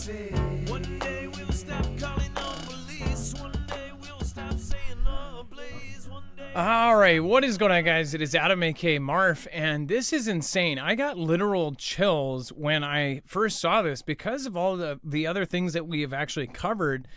say. One day we'll stop calling on police. One day we'll stop saying oh please. One day. All right, what is going on, guys? It is Adam, aka Marf, and this is insane. I got literal chills when I first saw this because of all the other things that we have actually covered.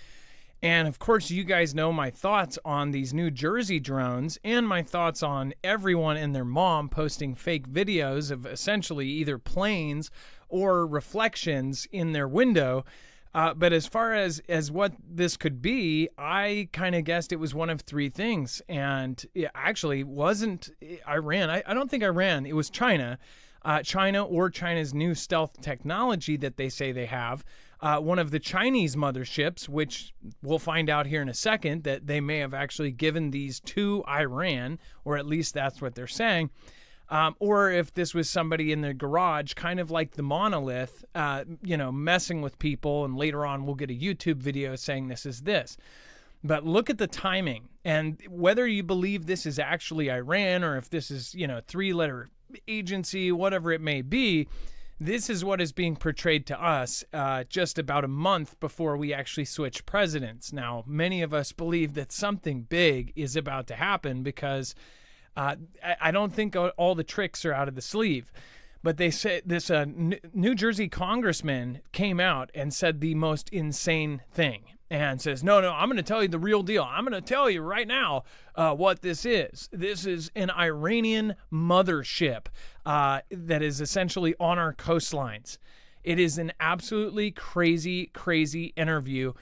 And of course, you guys know my thoughts on these New Jersey drones and my thoughts on everyone and their mom posting fake videos of essentially either planes or reflections in their window. But as far as what this could be, I kind of guessed it was one of three things. And it actually wasn't Iran. I don't think Iran. It was China. China or China's new stealth technology that they say they have. One of the Chinese motherships, which we'll find out here in a second, that they may have actually given these to Iran, or at least that's what they're saying. Or if this was somebody in their garage, kind of like the monolith, messing with people. And later on, we'll get a YouTube video saying this is this. But look at the timing. And whether you believe this is actually Iran or if this is, three-letter agency, whatever it may be, this is what is being portrayed to us just about a month before we actually switch presidents. Now, many of us believe that something big is about to happen because I don't think all the tricks are out of the sleeve. But they say this New Jersey Congressman came out and said the most insane thing and says, no, I'm going to tell you the real deal. I'm going to tell you right now what this is. This is an Iranian mothership that is essentially on our coastlines. It is an absolutely crazy, crazy interview.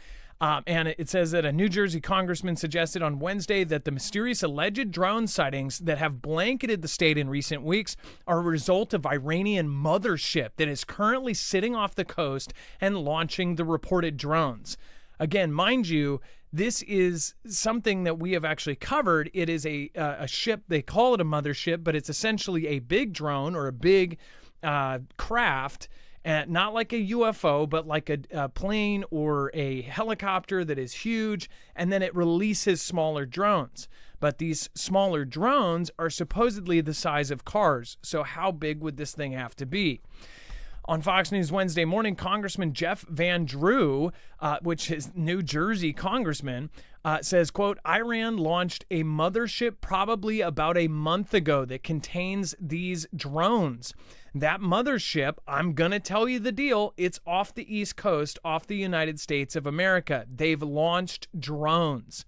And it says that a New Jersey congressman suggested on Wednesday that the mysterious alleged drone sightings that have blanketed the state in recent weeks are a result of Iranian mothership that is currently sitting off the coast and launching the reported drones. Again, mind you, this is something that we have actually covered. It is a ship. They call it a mothership, but it's essentially a big drone or a big craft. Not like a UFO, but like a plane or a helicopter that is huge, and then it releases smaller drones. But these smaller drones are supposedly the size of cars. So how big would this thing have to be? On Fox News Wednesday morning, Congressman Jeff Van Drew, which is New Jersey congressman, says, quote, Iran launched a mothership probably about a month ago that contains these drones. That mothership, I'm going to tell you the deal, it's off the East Coast, off the United States of America. They've launched drones.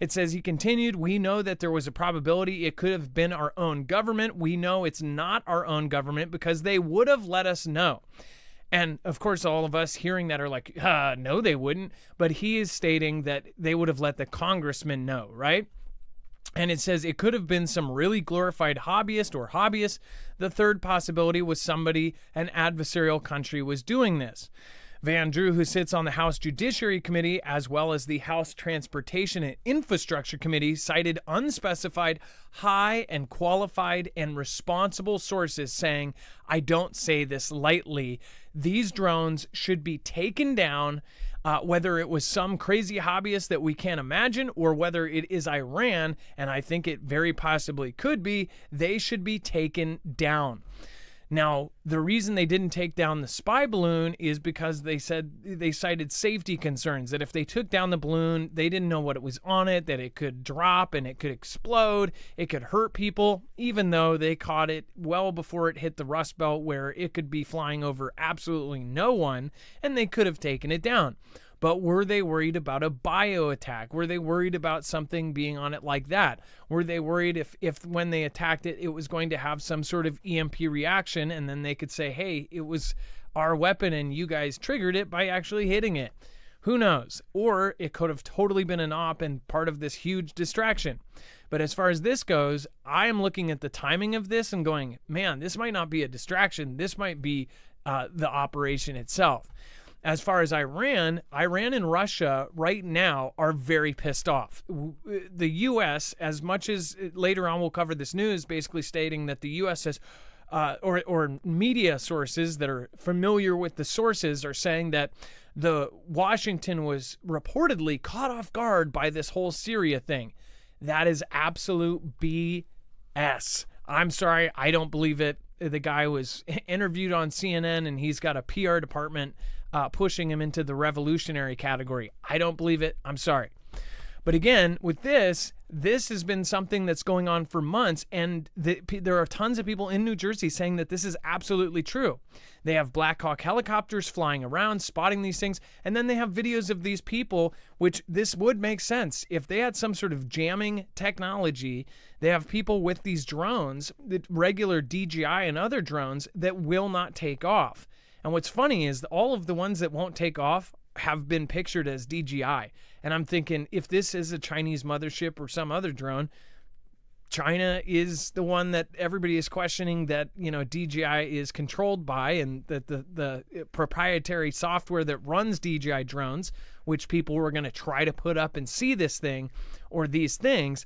It says, he continued, we know that there was a probability it could have been our own government. We know it's not our own government because they would have let us know. And of course, all of us hearing that are like, no, they wouldn't. But he is stating that they would have let the congressman know, right? And it says it could have been some really glorified hobbyist or hobbyists. The third possibility was somebody, an adversarial country, was doing this. Van Drew, who sits on the House Judiciary Committee as well as the House Transportation and Infrastructure Committee, cited unspecified, high and qualified and responsible sources saying, I don't say this lightly, these drones should be taken down, whether it was some crazy hobbyist that we can't imagine or whether it is Iran, and I think it very possibly could be, they should be taken down. Now, the reason they didn't take down the spy balloon is because they said they cited safety concerns, that if they took down the balloon, they didn't know what it was on it, that it could drop and it could explode, it could hurt people, even though they caught it well before it hit the Rust Belt where it could be flying over absolutely no one, and they could have taken it down. But were they worried about a bio attack? Were they worried about something being on it like that? Were they worried if when they attacked it, it was going to have some sort of EMP reaction and then they could say, hey, it was our weapon and you guys triggered it by actually hitting it? Who knows? Or it could have totally been an op and part of this huge distraction. But as far as this goes, I am looking at the timing of this and going, man, this might not be a distraction. This might be the operation itself. As far as Iran and Russia right now are very pissed off. The U.S., as much as later on we'll cover this news, basically stating that the U.S. has, or media sources that are familiar with the sources are saying that the Washington was reportedly caught off guard by this whole Syria thing. That is absolute BS. I'm sorry, I don't believe it. the guy was interviewed on CNN, and he's got a PR department pushing him into the revolutionary category. I don't believe it. I'm sorry. But again, with this has been something that's going on for months, and there are tons of people in New Jersey saying that this is absolutely true. They have Black Hawk helicopters flying around, spotting these things, and then they have videos of these people, which this would make sense. If they had some sort of jamming technology, they have people with these drones, the regular DJI and other drones, that will not take off. And what's funny is all of the ones that won't take off have been pictured as DJI. And I'm thinking, if this is a Chinese mothership or some other drone, China is the one that everybody is questioning that, DJI is controlled by, and that the proprietary software that runs DJI drones, which people were going to try to put up and see this thing or these things,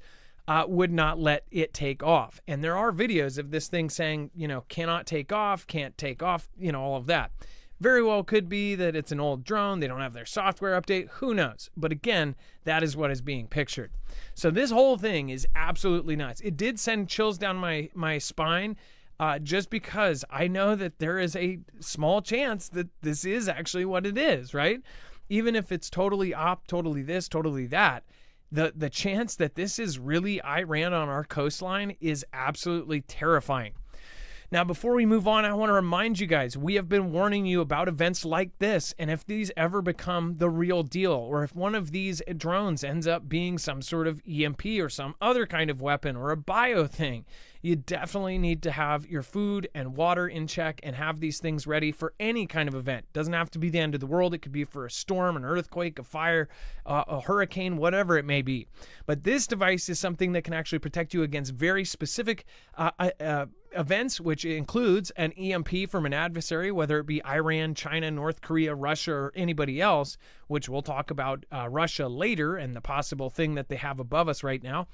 would not let it take off. And there are videos of this thing saying, cannot take off, can't take off, all of that. Very well could be that it's an old drone. They don't have their software update. Who knows? But again, that is what is being pictured. So this whole thing is absolutely nuts. It did send chills down my spine, just because I know that there is a small chance that this is actually what it is, right? Even if it's totally totally this, totally that, the chance that this is really Iran on our coastline is absolutely terrifying. Now, before we move on, I want to remind you guys, we have been warning you about events like this, and if these ever become the real deal, or if one of these drones ends up being some sort of EMP or some other kind of weapon or a bio thing, you definitely need to have your food and water in check and have these things ready for any kind of event. Doesn't have to be the end of the world. It could be for a storm, an earthquake, a fire, a hurricane, whatever it may be. But this device is something that can actually protect you against very specific events, which includes an EMP from an adversary, whether it be Iran, China, North Korea, Russia, or anybody else, which we'll talk about Russia later and the possible thing that they have above us right now.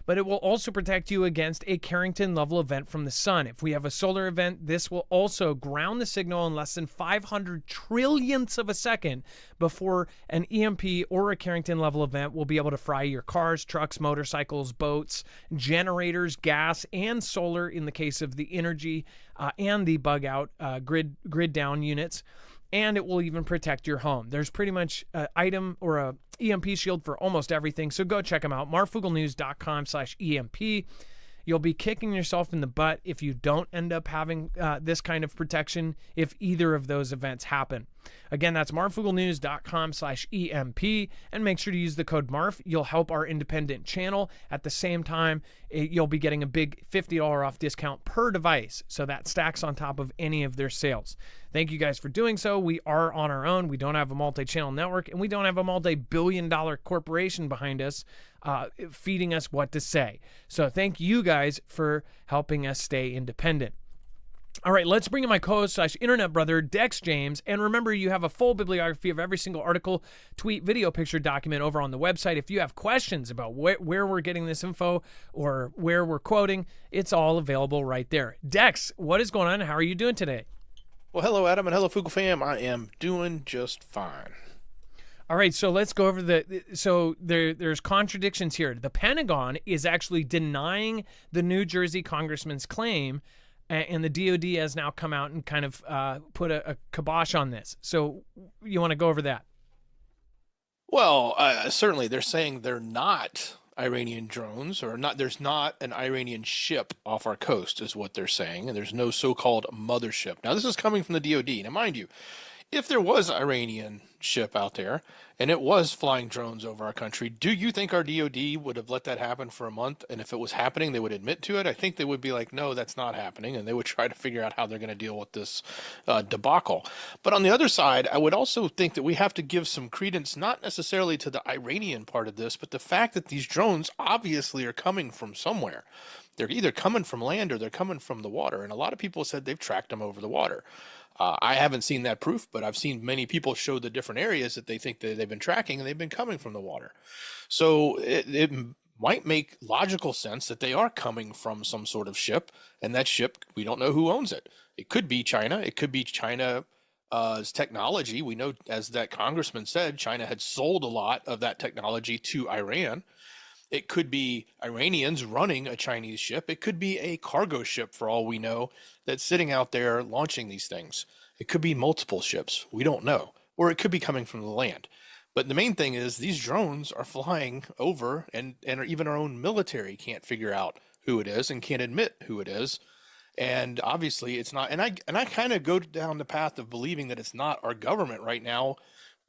But it will also protect you against a Carrington level event from the sun. If we have a solar event, this will also ground the signal in less than 500 trillionths of a second before an EMP or a Carrington level event will be able to fry your cars, trucks, motorcycles, boats, generators, gas, and solar in the case of the energy and the bug out grid down units. And it will even protect your home. There's pretty much an item or a EMP shield for almost everything. So go check them out. marfooglenews.com/EMP. You'll be kicking yourself in the butt if you don't end up having this kind of protection if either of those events happen. Again, that's marfooglenews.com/EMP, and make sure to use the code MARF. You'll help our independent channel. At the same time, you'll be getting a big $50 off discount per device, so that stacks on top of any of their sales. Thank you guys for doing so. We are on our own. We don't have a multi-channel network, and we don't have a multi-billion-dollar corporation behind us feeding us what to say. So thank you guys for helping us stay independent. All right, let's bring in my co-host / internet brother, Dex James. And remember, you have a full bibliography of every single article, tweet, video, picture, document over on the website. If you have questions about where we're getting this info or where we're quoting, it's all available right there. Dex, what is going on? How are you doing today? Well, hello, Adam, and hello, Foogle fam. I am doing just fine. All right, so let's go over there's contradictions here. The Pentagon is actually denying the New Jersey congressman's claim, and the DOD has now come out and kind of put a kibosh on this. So you want to go over that? Well, certainly they're saying they're not Iranian drones, or not. There's not an Iranian ship off our coast is what they're saying, and there's no so-called mothership. Now, this is coming from the DOD. Now, mind you, if there was an Iranian ship out there and it was flying drones over our country, do you think our DOD would have let that happen for a month? And if it was happening, they would admit to it? I think they would be like, no, that's not happening. And they would try to figure out how they're going to deal with this debacle. But on the other side, I would also think that we have to give some credence, not necessarily to the Iranian part of this, but the fact that these drones obviously are coming from somewhere. They're either coming from land or they're coming from the water. And a lot of people said they've tracked them over the water. I haven't seen that proof, but I've seen many people show the different areas that they think that they've been tracking, and they've been coming from the water. So it might make logical sense that they are coming from some sort of ship, and that ship, we don't know who owns it. It could be China. It could be China's technology. We know, as that congressman said, China had sold a lot of that technology to Iran. It could be Iranians running a Chinese ship. It could be a cargo ship, for all we know, that's sitting out there launching these things. It could be multiple ships. We don't know. Or it could be coming from the land. But the main thing is these drones are flying over, and even our own military can't figure out who it is and can't admit who it is. And obviously it's not. And I kind of go down the path of believing that it's not our government right now,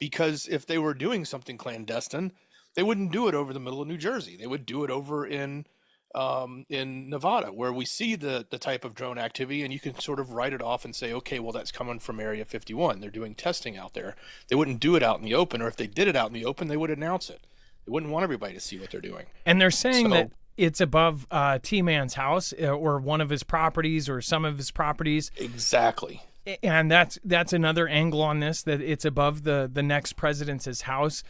because if they were doing something clandestine, they wouldn't do it over the middle of New Jersey. They would do it over in Nevada, where we see the type of drone activity, and you can sort of write it off and say, okay, well, that's coming from Area 51. They're doing testing out there. They wouldn't do it out in the open, or if they did it out in the open, they would announce it. They wouldn't want everybody to see what they're doing. And they're saying that it's above T-Man's house or one of his properties or some of his properties. Exactly. And that's another angle on this, that it's above the next president's house.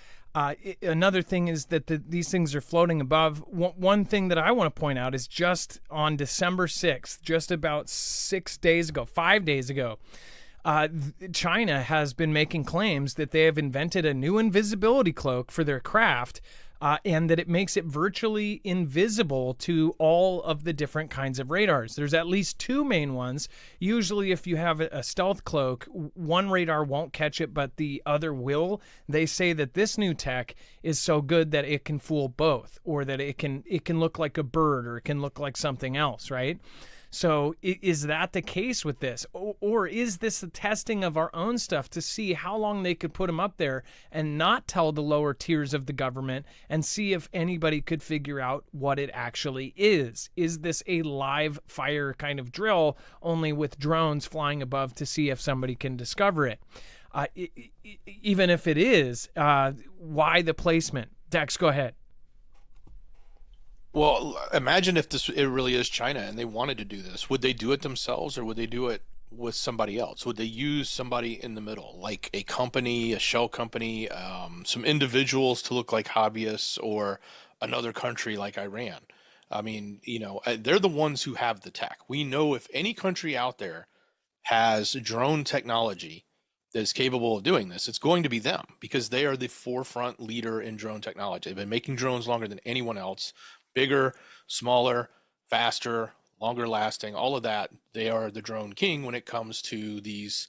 Another thing is that these things are floating above. One thing that I want to point out is just on December 6th, just about 5 days ago, China has been making claims that they have invented a new invisibility cloak for their craft, and that it makes it virtually invisible to all of the different kinds of radars. There's at least two main ones. Usually if you have a stealth cloak, one radar won't catch it, but the other will. They say that this new tech is so good that it can fool both, or that it can look like a bird, or it can look like something else, right? So is that the case with this? Or is this the testing of our own stuff to see how long they could put them up there and not tell the lower tiers of the government, and see if anybody could figure out what it actually is? Is this a live fire kind of drill, only with drones flying above to see if somebody can discover it? Even if it is, why the placement? Dex, go ahead. Well, imagine if it really is China and they wanted to do this. Would they do it themselves, or would they do it with somebody else? Would they use somebody in the middle, like a company, a shell company, some individuals to look like hobbyists, or another country like Iran? I mean, they're the ones who have the tech. We know if any country out there has drone technology that is capable of doing this, it's going to be them, because they are the forefront leader in drone technology. They've been making drones longer than anyone else. Bigger, smaller, faster, longer lasting, all of that. They are the drone king when it comes to these,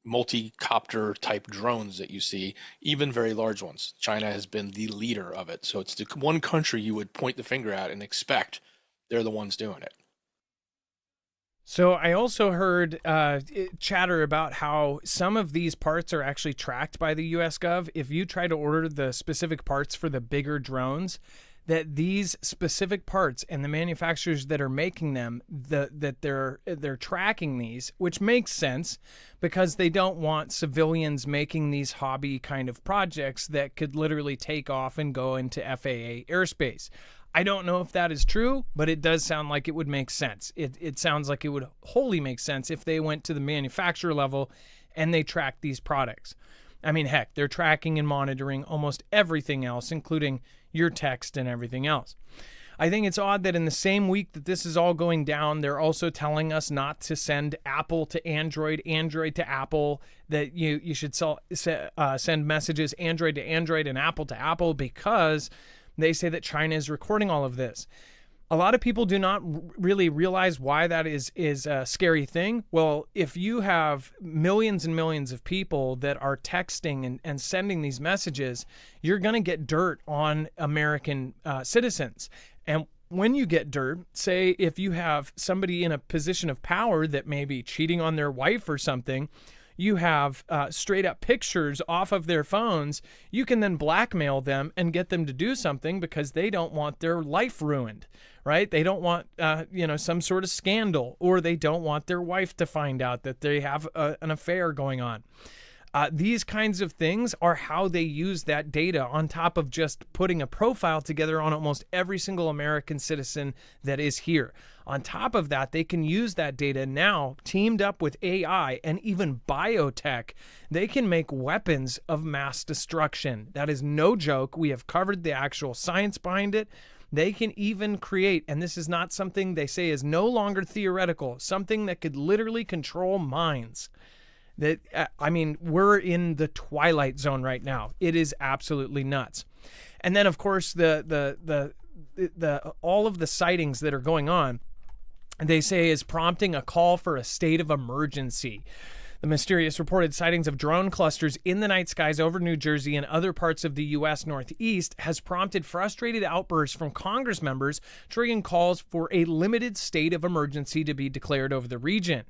multi-copter type drones that you see, even very large ones. China has been the leader of it. So it's the one country you would point the finger at and expect they're the ones doing it. So I also heard chatter about how some of these parts are actually tracked by the U.S. Gov. If you try to order the specific parts for the bigger drones, that these specific parts and the manufacturers that are making them, that they're tracking these, which makes sense, because they don't want civilians making these hobby kind of projects that could literally take off and go into FAA airspace. I don't know if that is true, but it does sound like it would make sense. It sounds like it would wholly make sense if they went to the manufacturer level and they tracked these products. I mean, heck, they're tracking and monitoring almost everything else, including your text and everything else. I think it's odd that in the same week that this is all going down, they're also telling us not to send Apple to Android, Android to Apple, that you should send messages Android to Android and Apple to Apple, because they say that China is recording all of this. A lot of people do not really realize why that is a scary thing. Well, if you have millions and millions of people that are texting and sending these messages, you're going to get dirt on American citizens. And when you get dirt, say if you have somebody in a position of power that may be cheating on their wife or something, you have straight up pictures off of their phones, you can then blackmail them and get them to do something because they don't want their life ruined, right? They don't want, some sort of scandal, or they don't want their wife to find out that they have an affair going on. These kinds of things are how they use that data, on top of just putting a profile together on almost every single American citizen that is here. On top of that, they can use that data now, teamed up with AI and even biotech. They can make weapons of mass destruction. That is no joke. We have covered the actual science behind it. They can even create, and this is not something they say is no longer theoretical, something that could literally control minds. We're in the twilight zone right now. It is absolutely nuts. And then, of course, the all of the sightings that are going on, they say, is prompting a call for a state of emergency. The mysterious reported sightings of drone clusters in the night skies over New Jersey and other parts of the U.S. Northeast has prompted frustrated outbursts from Congress members, triggering calls for a limited state of emergency to be declared over the region.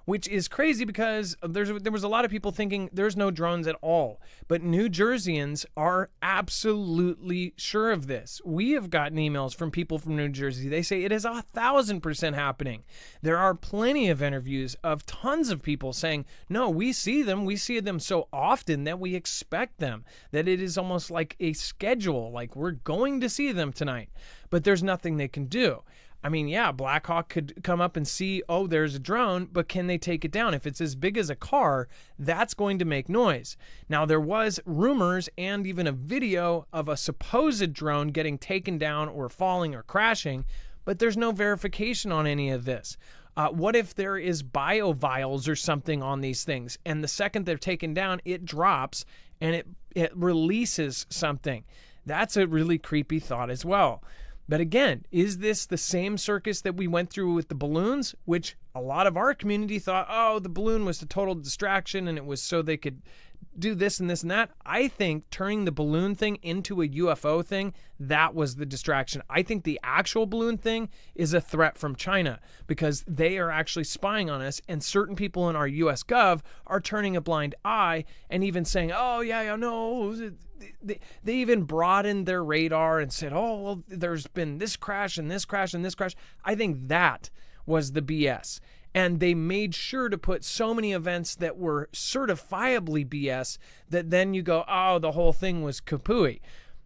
Which is crazy because there was a lot of people thinking there's no drones at all. But New Jerseyans are absolutely sure of this. We have gotten emails from people from New Jersey. They say it is 1,000% happening. There are plenty of interviews of tons of people saying, no, we see them. We see them so often that we expect them, that it is almost like a schedule, like we're going to see them tonight. But there's nothing they can do. I mean, yeah, Black Hawk could come up and see, oh, there's a drone, but can they take it down? If it's as big as a car, that's going to make noise. Now, there was rumors and even a video of a supposed drone getting taken down or falling or crashing, but there's no verification on any of this. What if there is biovials or something on these things, and the second they're taken down, it drops and it releases something? That's a really creepy thought as well. But again, is this the same circus that we went through with the balloons, which a lot of our community thought, oh, the balloon was a total distraction and it was so they could do this and this and that? I think turning the balloon thing into a UFO thing, that was the distraction. I think the actual balloon thing is a threat from China because they are actually spying on us, and certain people in our US Gov are turning a blind eye and even saying, oh, yeah, no. They even broadened their radar and said, oh, well, there's been this crash and this crash and this crash. I think that was the BS. And they made sure to put so many events that were certifiably BS that then you go, oh, the whole thing was kapooey.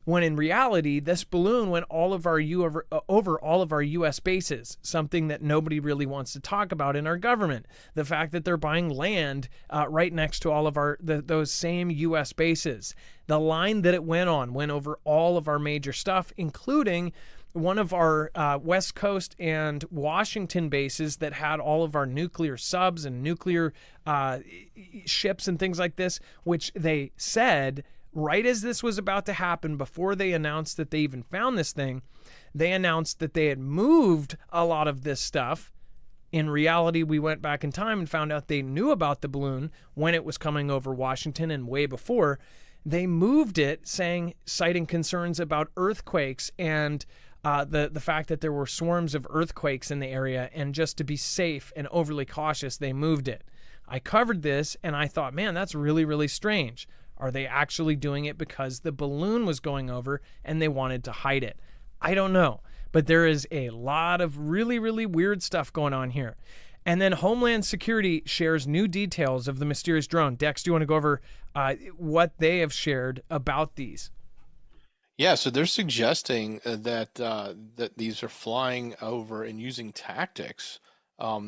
When in reality, this balloon went over all of our U.S. bases, something that nobody really wants to talk about in our government. The fact that they're buying land right next to all of those same U.S. bases. The line that it went on went over all of our major stuff, including one of our West Coast and Washington bases that had all of our nuclear subs and nuclear ships and things like this, which they said right as this was about to happen, before they announced that they even found this thing, they announced that they had moved a lot of this stuff. In reality, we went back in time and found out they knew about the balloon when it was coming over Washington and way before. They moved it, citing concerns about earthquakes and the fact that there were swarms of earthquakes in the area, and just to be safe and overly cautious, they moved it. I covered this and I thought, man, that's really, really strange. Are they actually doing it because the balloon was going over and they wanted to hide it? I don't know, but there is a lot of really, really weird stuff going on here. And then Homeland Security shares new details of the mysterious drone. Dex, do you want to go over what they have shared about these? Yeah, so they're suggesting that these are flying over and using tactics.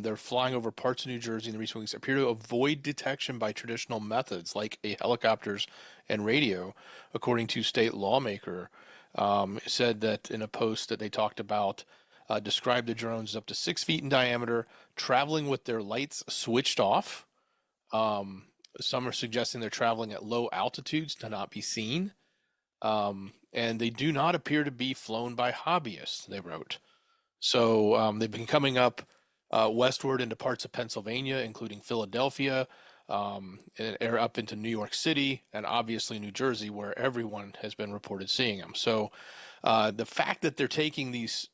They're flying over parts of New Jersey in the recent weeks, appear to avoid detection by traditional methods like helicopters and radio, according to state lawmaker. Said that in a post that they talked about, described the drones as up to 6 feet in diameter, traveling with their lights switched off. Some are suggesting they're traveling at low altitudes to not be seen. And they do not appear to be flown by hobbyists, they wrote. So they've been coming up westward into parts of Pennsylvania, including Philadelphia, and up into New York City, and obviously New Jersey, where everyone has been reported seeing them. So the fact that they're taking these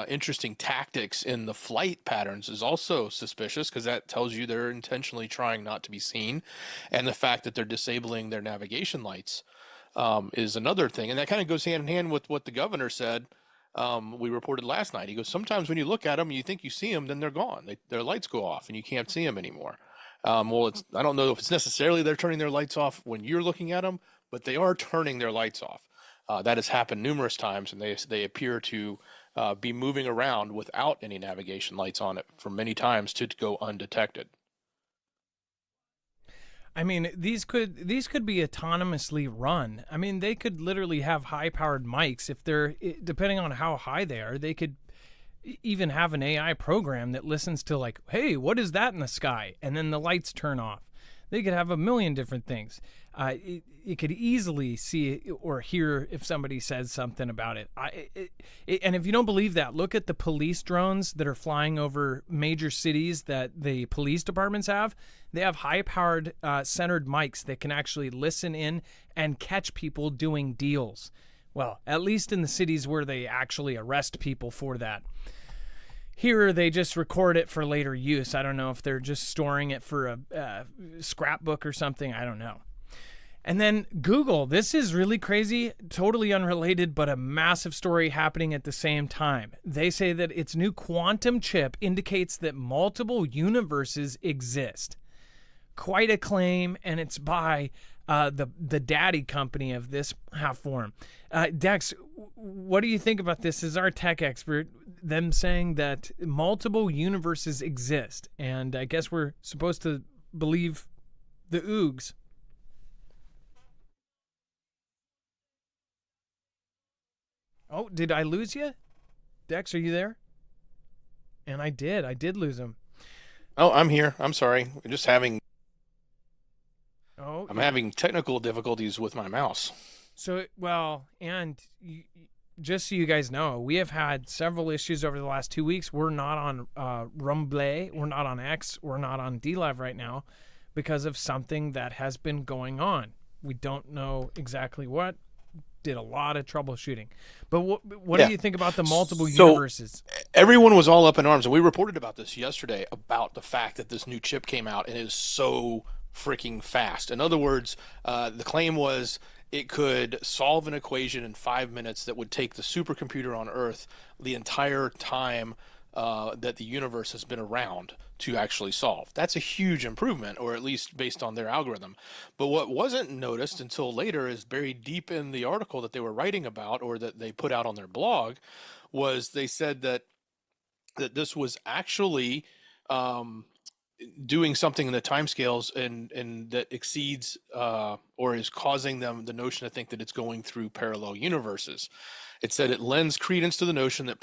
interesting tactics in the flight patterns is also suspicious, because that tells you they're intentionally trying not to be seen. And the fact that they're disabling their navigation lights is another thing. And that kind of goes hand in hand with what the governor said. We reported last night. He goes, sometimes when you look at them, you think you see them, then they're gone. Their lights go off and you can't see them anymore. Well, I don't know if it's necessarily they're turning their lights off when you're looking at them, but they are turning their lights off. That has happened numerous times, and they appear to be moving around without any navigation lights on it for many times to go undetected. I mean, these could be autonomously run. I mean, they could literally have high-powered mics. If they're, depending on how high they are, they could even have an AI program that listens to, like, hey, what is that in the sky? And then the lights turn off. They could have a million different things. You could easily see or hear if somebody says something about it. And if you don't believe that, look at the police drones that are flying over major cities that the police departments have. They have high-powered centered mics that can actually listen in and catch people doing deals. Well, at least in the cities where they actually arrest people for that. Here, they just record it for later use. I don't know if they're just storing it for a scrapbook or something. I don't know. And then Google. This is really crazy, totally unrelated, but a massive story happening at the same time. They say that its new quantum chip indicates that multiple universes exist. Quite a claim, and it's by the daddy company of this half-form. Dex, what do you think about this as our tech expert, them saying that multiple universes exist? And I guess we're supposed to believe the oogs. Oh, did I lose you? Dex, are you there? And I did lose him. Oh, I'm here. I'm sorry. Oh, I'm having technical difficulties with my mouse. So, well, and just so you guys know, we have had several issues over the last 2 weeks. We're not on Rumble, we're not on X, we're not on DLive right now because of something that has been going on. We don't know exactly what. Did a lot of troubleshooting. But what do you think about the multiple universes? Everyone was all up in arms, and we reported about this yesterday, about the fact that this new chip came out and is so freaking fast. In other words, the claim was it could solve an equation in 5 minutes that would take the supercomputer on Earth the entire time that the universe has been around to actually solve. That's a huge improvement, or at least based on their algorithm. But what wasn't noticed until later, is buried deep in the article that they were writing about, or that they put out on their blog, was they said that this was actually doing something in the timescales and that exceeds or is causing them the notion to think that it's going through parallel universes. It said it lends credence to the notion that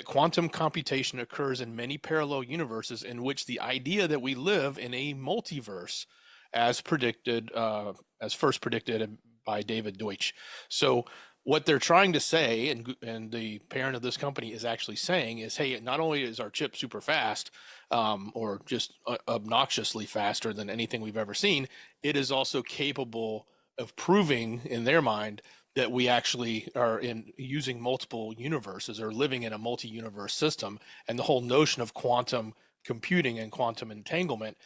quantum computation occurs in many parallel universes, in which the idea that we live in a multiverse, as first predicted by David Deutsch. So what they're trying to say, and the parent of this company is actually saying, is, hey, not only is our chip super fast, or just obnoxiously faster than anything we've ever seen, it is also capable of proving, in their mind, that we actually are using multiple universes, or living in a multi-universe system. And the whole notion of quantum computing and quantum entanglement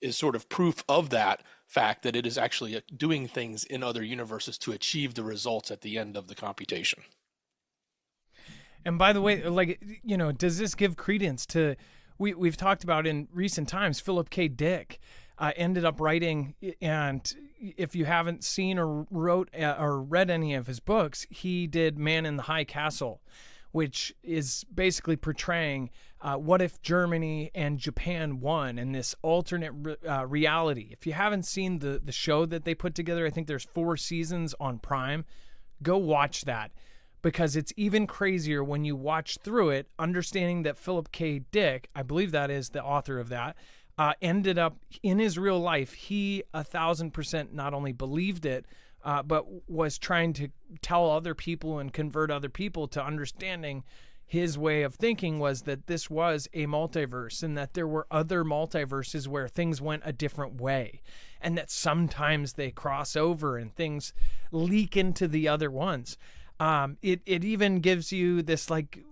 is sort of proof of that fact, that it is actually doing things in other universes to achieve the results at the end of the computation. And by the way, does this give credence to, we've talked about in recent times, Philip K. Dick ended up writing, and if you haven't seen or read any of his books, he did Man in the High Castle, which is basically portraying what if Germany and Japan won in this alternate reality. If you haven't seen the show that they put together, I think there's 4 seasons on Prime. Go watch that, because it's even crazier when you watch through it, understanding that Philip K. Dick, I believe that is the author of that, ended up in his real life, he 1,000% not only believed it, but was trying to tell other people and convert other people to understanding his way of thinking, was that this was a multiverse, and that there were other multiverses where things went a different way, and that sometimes they cross over and things leak into the other ones. It even gives you this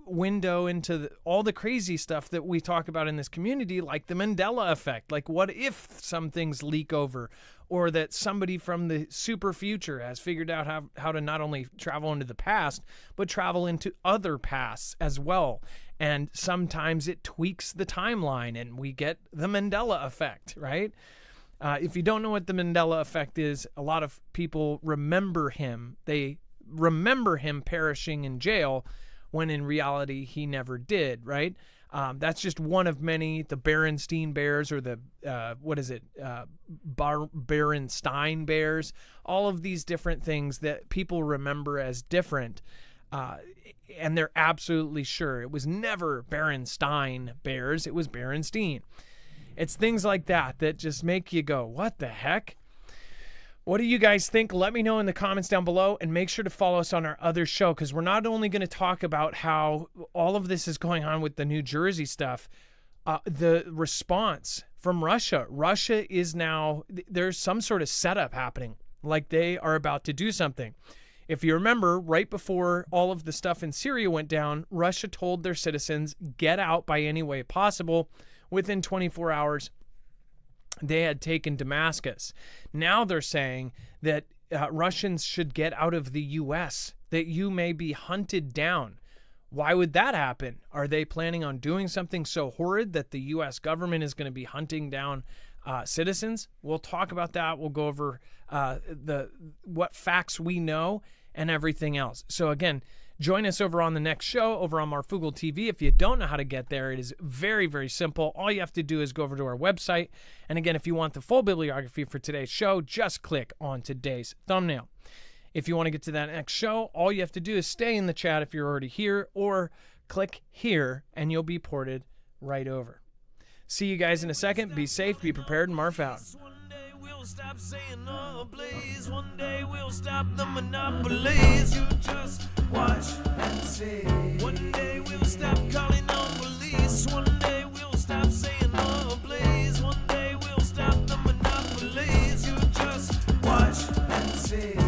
window into all the crazy stuff that we talk about in this community, like the Mandela effect. Like, what if some things leak over, or that somebody from the super future has figured out how to not only travel into the past, but travel into other pasts as well. And sometimes it tweaks the timeline, and we get the Mandela effect, right? If you don't know what the Mandela effect is, a lot of people remember him. They remember him perishing in jail, when in reality he never did, right? That's just one of many. The Berenstein Bears, or the Berenstein Bears, all of these different things that people remember as different, and they're absolutely sure it was never Berenstein Bears, it was Berenstein. It's things like that that just make you go, what the heck? What do you guys think? Let me know in the comments down below, and make sure to follow us on our other show, because we're not only going to talk about how all of this is going on with the New Jersey stuff, the response from Russia. Russia is now, there's some sort of setup happening, like they are about to do something. If you remember, right before all of the stuff in Syria went down, Russia told their citizens, get out by any way possible. Within 24 hours, they had taken Damascus. Now they're saying that Russians should get out of the U.S., that you may be hunted down. Why would that happen? Are they planning on doing something so horrid that the U.S. government is going to be hunting down citizens? We'll talk about that. We'll go over what facts we know and everything else. So again, join us over on the next show over on Marfoogle TV. If you don't know how to get there, it is very, very simple. All you have to do is go over to our website. And again, if you want the full bibliography for today's show, just click on today's thumbnail. If you want to get to that next show, all you have to do is stay in the chat if you're already here, or click here and you'll be ported right over. See you guys in a second. Be safe, be prepared, and Marf out. One day we'll stop saying oh please. One day we'll stop the monopolies. You just watch and see. One day we'll stop calling on police. One day we'll stop saying oh please. One day we'll stop the monopolies. You just watch and see.